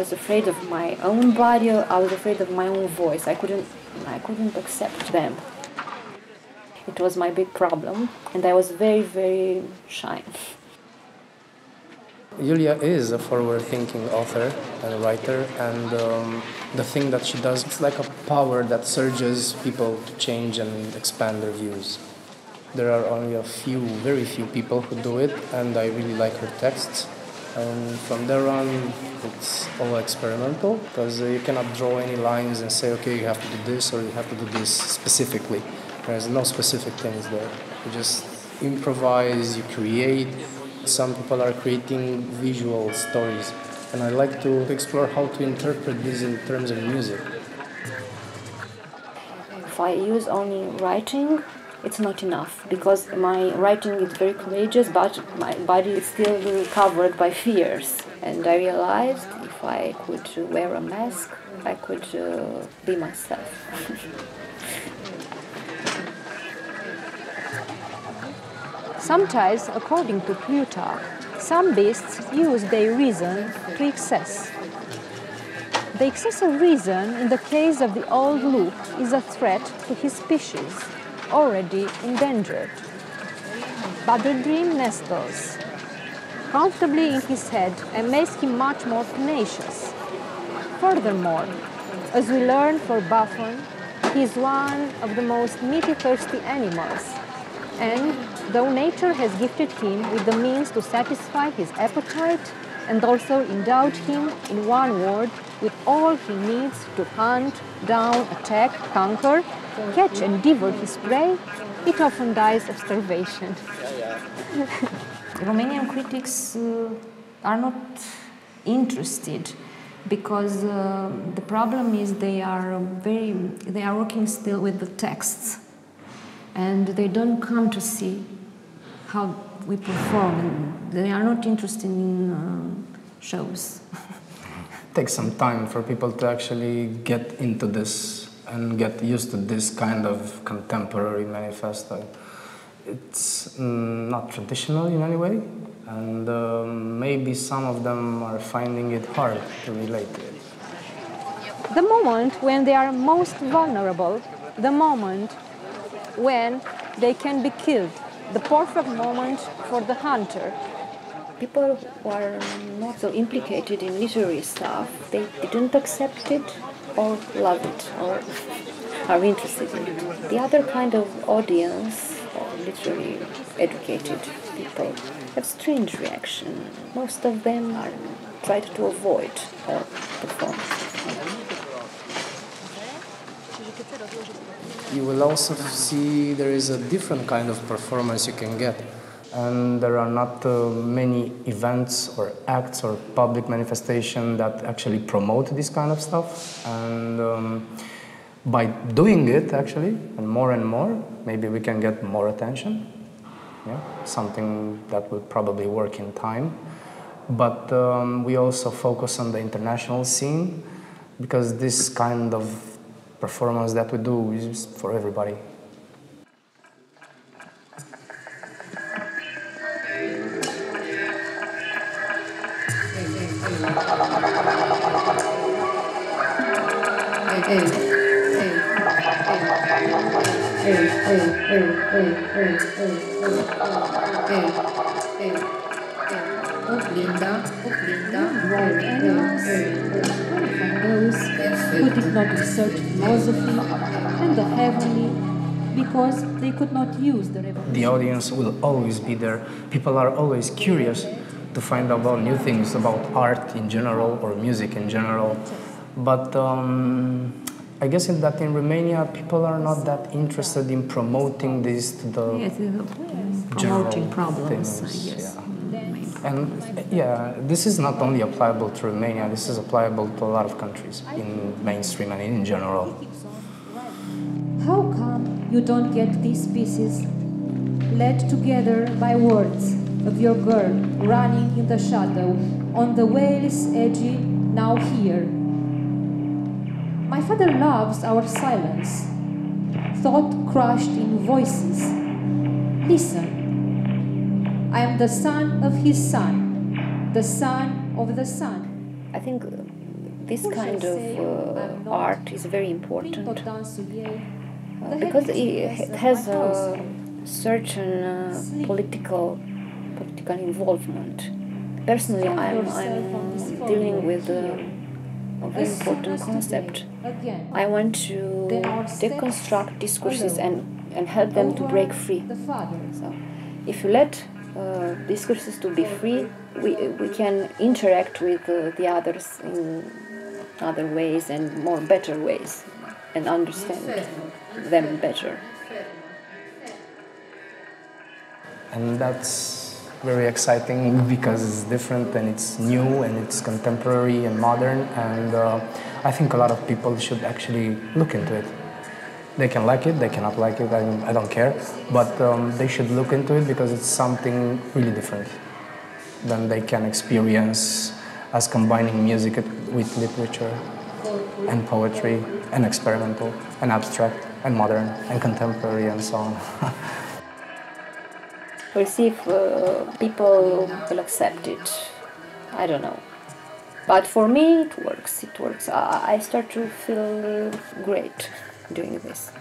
was afraid of my own body, I was afraid of my own voice. I couldn't accept them. It was my big problem, and I was very, very shy. Iulia is a forward-thinking author and writer, and the thing that she does, it's like a power that surges people to change and expand their views. There are only very few people who do it, and I really like her texts. And from there on, it's all experimental, because you cannot draw any lines and say, okay, you have to do this or you have to do this specifically. There's no specific things there. You just improvise, you create. Some people are creating visual stories, and I like to explore how to interpret this in terms of music. If I use only writing, it's not enough, because my writing is very courageous, but my body is still covered by fears. And I realized if I could wear a mask, I could be myself. Sometimes, according to Plutarch, some beasts use their reason to excess. The excess of reason in the case of the old loop is a threat to his species, already endangered. But the dream nestles comfortably in his head and makes him much more tenacious. Furthermore, as we learn from Buffon, he is one of the most meaty-thirsty animals, and though nature has gifted him with the means to satisfy his appetite and also endowed him, in one word, with all he needs to hunt, down, attack, conquer, catch and devour his prey, it often dies of starvation. Romanian critics are not interested because the problem is they are working still with the texts, and they don't come to see how we perform, and they are not interested in shows. It takes some time for people to actually get into this and get used to this kind of contemporary manifesto. It's not traditional in any way, and maybe some of them are finding it hard to relate to it. The moment when they are most vulnerable, the moment when they can be killed, the perfect moment for the hunter. People who are not so implicated in literary stuff, they didn't accept it or love it or are interested in it. The other kind of audience, literally educated people, have strange reaction. Most of them are tried to avoid performance. You will also see there is a different kind of performance you can get. And there are not many events or acts or public manifestations that actually promote this kind of stuff. And by doing it, actually, and more, maybe we can get more attention. Yeah? Something that will probably work in time. But we also focus on the international scene, because this kind of performance that we do is for everybody. Wild animals, from those who did not exert philosophy and the heavenly, because they could not use the revelation. The audience will always be there. People are always curious to find out about new things, about art in general or music in general. But I guess in Romania, people are not that interested in promoting this to the promoting problems, things. I guess. Yeah. And yeah, this is not only applicable to Romania, this is applicable to a lot of countries in mainstream and in general. How come you don't get these pieces led together by words of your girl running in the shadow on the whale's edgy now here? My father loves our silence, thought crushed in voices. Listen. I am the son of his son, the son of the son. I think this kind of art is very important because it has a certain political involvement. Personally, I'm dealing with a very important concept. I want to deconstruct discourses and help them to break free. So, if you let discourses to be free, we can interact with the others in other ways and more better ways and understand them better. And that's very exciting because it's different and it's new and it's contemporary and modern, and I think a lot of people should actually look into it. They can like it, they cannot like it, I don't care, but they should look into it because it's something really different than they can experience as combining music with literature and poetry and experimental and abstract and modern and contemporary and so on. We'll see if people will accept it. I don't know. But for me, it works. It works. I start to feel great doing this.